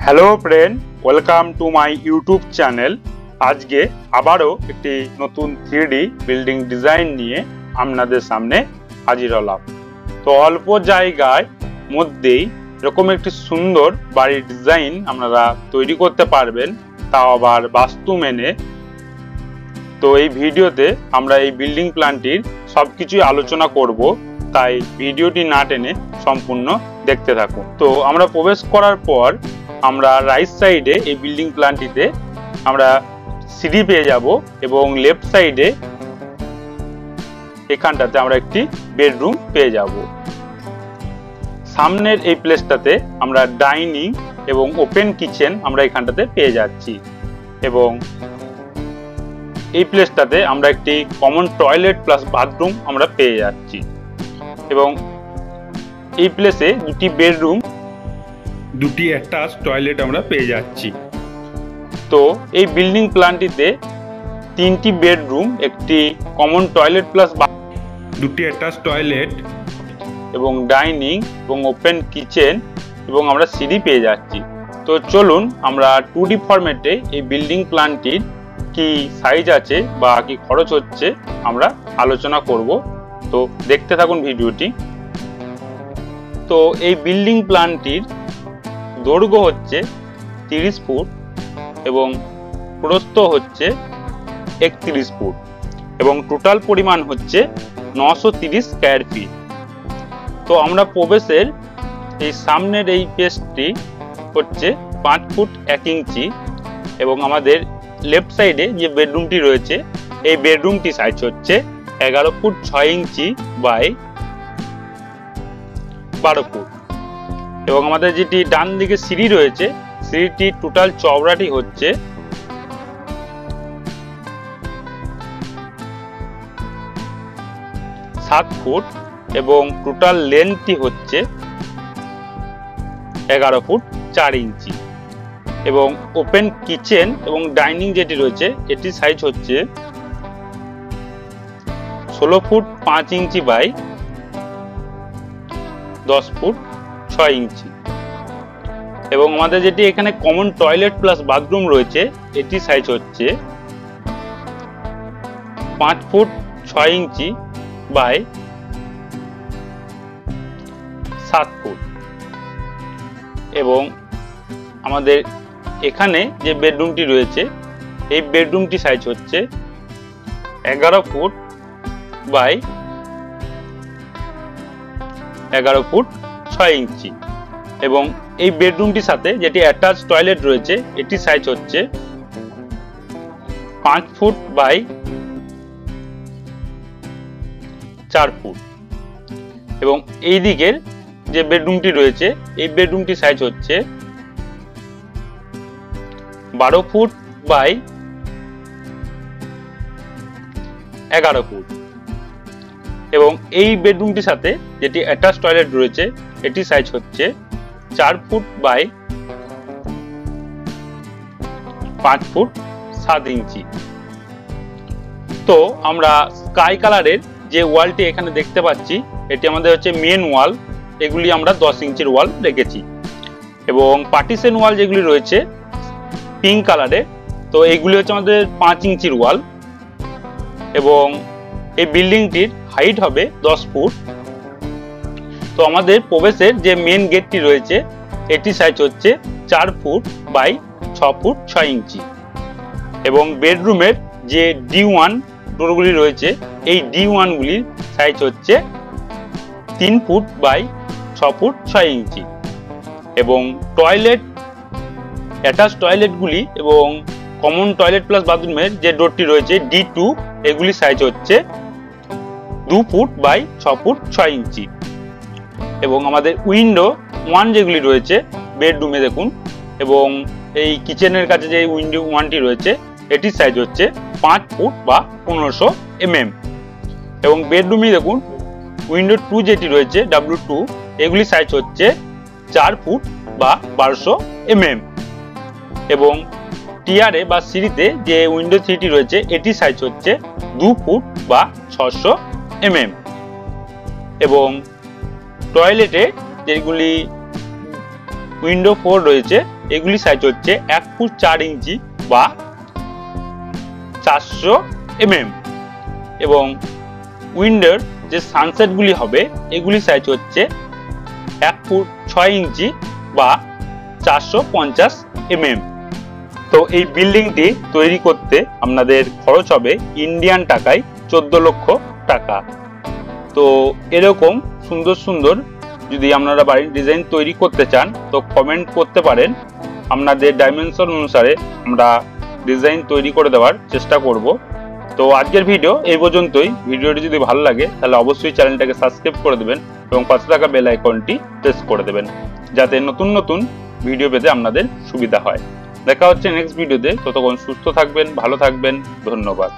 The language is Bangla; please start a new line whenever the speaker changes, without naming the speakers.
Hello friend, welcome to my YouTube channel. আজকে আবারও একটি নতুন 3D বিল্ডিং ডিজাইন নিয়ে আপনাদের সামনে হাজির হলাম। তো অল্প জায়গায় মধ্যেই এরকম একটি সুন্দর বাড়ির ডিজাইন আপনারা তৈরি করতে পারবেন, তাও আবার বাস্তু মেনে। তো এই ভিডিওতে আমরা এই বিল্ডিং প্ল্যানটির সবকিছুই আলোচনা করব, তাই ভিডিওটি না টেনে সম্পূর্ণ দেখতে থাকুন। তো আমরা প্রবেশ করার পর আমরা রাইট সাইডে এই বিল্ডিং প্ল্যানটিতে আমরা সিঁড়ি পেয়ে যাব এবং লেফট সাইডে এখানটাতে আমরা একটি বেডরুম পেয়ে যাব। সামনের এই প্লেসটাতে আমরা ডাইনিং এবং ওপেন কিচেন আমরা এখানটাতে পেয়ে যাচ্ছি এবং এই প্লেসটাতে আমরা একটি কমন টয়লেট প্লাস বাথরুম আমরা পেয়ে যাচ্ছি এবং এই প্লেসে দুটি বেডরুম, দুটি অ্যাটাচ টয়লেট আমরা পেয়ে যাচ্ছি। তো এই বিল্ডিং প্ল্যানটিতে তিনটি বেডরুম, একটি কমন টয়লেট প্লাস দুটি অ্যাটাচ টয়লেট এবং ডাইনিং এবং ওপেন কিচেন এবং আমরা সিঁড়ি পেয়ে যাচ্ছি। তো চলুন আমরা 2D ফরম্যাটে এই বিল্ডিং প্ল্যানটির কি সাইজ আছে বা কি খরচ হচ্ছে আমরা আলোচনা করব। তো দেখতে থাকুন ভিডিওটি। তো এই বিল্ডিং প্ল্যানটির দৈর্ঘ্য হচ্ছে 30 ফুট এবং প্রস্থ হচ্ছে 31 ফুট এবং টোটাল পরিমাণ হচ্ছে 930 স্কয়ার ফিট। তো আমরা প্রবেশের এই সামনের এই পেজটি হচ্ছে 5 ফুট 1 ইঞ্চি এবং আমাদের লেফট সাইডে যে বেডরুমটি রয়েছে এই বেডরুমটি সাইজ হচ্ছে 11 ফুট 6 ইঞ্চি বাই 12 ফুট এবং আমাদের যেটি ডান দিকে সিঁড়ি রয়েছে সিঁড়িটি টোটাল চওড়াটি হচ্ছে 7 ফুট এবং টোটাল লেন্থটি হচ্ছে 11 ফুট 4 ইঞ্চি এবং ওপেন কিচেন এবং ডাইনিং যেটি রয়েছে এটি সাইজ হচ্ছে 16 ফুট 5 ইঞ্চি বাই 10 ফুট 6 ইঞ্চি এবং আমাদের যেটি এখানে কমন টয়লেট প্লাস বাথরুম রয়েছে এটি সাইজ হচ্ছে 5 ফুট 6 ইঞ্চি বাই 7 ফুট এবং আমাদের এখানে যে বেডরুমটি রয়েছে এই বেডরুমটি সাইজ হচ্ছে 11 ফুট বাই 11 ফুট 6 ইঞ্চি এবং এই বেডরুমটির সাথে যেটি অ্যাটাচ টয়লেট রয়েছে এটি সাইজ হচ্ছে 5 ফুট বাই 4 ফুট এবং এই দিকের যে বেডরুমটি রয়েছে এই বেডরুমটি সাইজ হচ্ছে 12 ফুট বাই 11 ফুট এবং এই বেডরুমটির সাথে যেটি অ্যাটাচ টয়লেট রয়েছে এটি সাইজ হচ্ছে 4 ফুট বাই 5 ফুট 7 ইঞ্চি। তো আমরা স্কাই কালারের যে ওয়ালটি এখানে দেখতে পাচ্ছি এটি আমাদের হচ্ছে মেন ওয়াল, এগুলি আমরা 10 ইঞ্চির ওয়াল রেখেছি এবং পার্টিশন ওয়াল যেগুলি রয়েছে পিঙ্ক কালারের, তো এইগুলি হচ্ছে আমাদের 5 ইঞ্চির ওয়াল এবং এই বিল্ডিংটির হাইট হবে 10 ফুট। তো আমাদের প্রবেশের যে মেন গেটটি রয়েছে এটি সাইজ হচ্ছে 4 ফুট বাই 6 ফুট 6 ইঞ্চি এবং বেডরুমের যে D1 ডোরগুলি রয়েছে এই D1 গুলির সাইজ হচ্ছে 3 ফুট বাই 6 ফুট 6 ইঞ্চি এবং টয়লেট অ্যাটাচ টয়লেটগুলি এবং কমন টয়লেট প্লাস বাথরুমের যে ডোরটি রয়েছে D2 এগুলি সাইজ হচ্ছে 2 ফুট বাই 6 ফুট 6 ইঞ্চি এবং আমাদের উইন্ডো 1 যেগুলি রয়েছে বেডরুমে দেখুন এবং এই কিচেনের কাছে যে উইন্ডো 1টি রয়েছে এটির সাইজ হচ্ছে 5 ফুট বা 1500 mm এবং বেডরুমে দেখুন উইন্ডো 2 যেটি রয়েছে W2 এগুলি সাইজ হচ্ছে 4 ফুট বা 1200 mm এবং টিয়ারে বা সিঁড়িতে যে উইন্ডো 3টি রয়েছে এটি সাইজ হচ্ছে 2 ফুট বা 600 mm এবং টয়লেটে যেগুলি উইন্ডো 4 রয়েছে এগুলি সাইজ হচ্ছে 1 ফুট 4 ইঞ্চি বা 400 mm এবং উইন্ডোর যে সানসেটগুলি হবে এগুলি সাইজ হচ্ছে 1 ফুট 6 ইঞ্চি বা 450 mm। তো এই বিল্ডিংটি তৈরি করতে আপনাদের খরচ হবে ইন্ডিয়ান টাকায় 14 লক্ষ টাকা। তো এরকম সুন্দর সুন্দর যদি আপনারা বাড়ির ডিজাইন তৈরি করতে চান তো কমেন্ট করতে পারেন, আপনাদের ডাইমেনশন অনুসারে আমরা ডিজাইন তৈরি করে দেওয়ার চেষ্টা করব। তো আজকের ভিডিও এই পর্যন্তই। ভিডিওটি যদি ভালো লাগে তাহলে অবশ্যই চ্যানেলটাকে সাবস্ক্রাইব করে দেবেন এবং পাশে থাকা বেল আইকনটি প্রেস করে দেবেন যাতে নতুন নতুন ভিডিও পেতে আপনাদের সুবিধা হয়। দেখা হচ্ছে নেক্সট ভিডিওতে। ততক্ষণ সুস্থ থাকবেন, ভালো থাকবেন, ধন্যবাদ।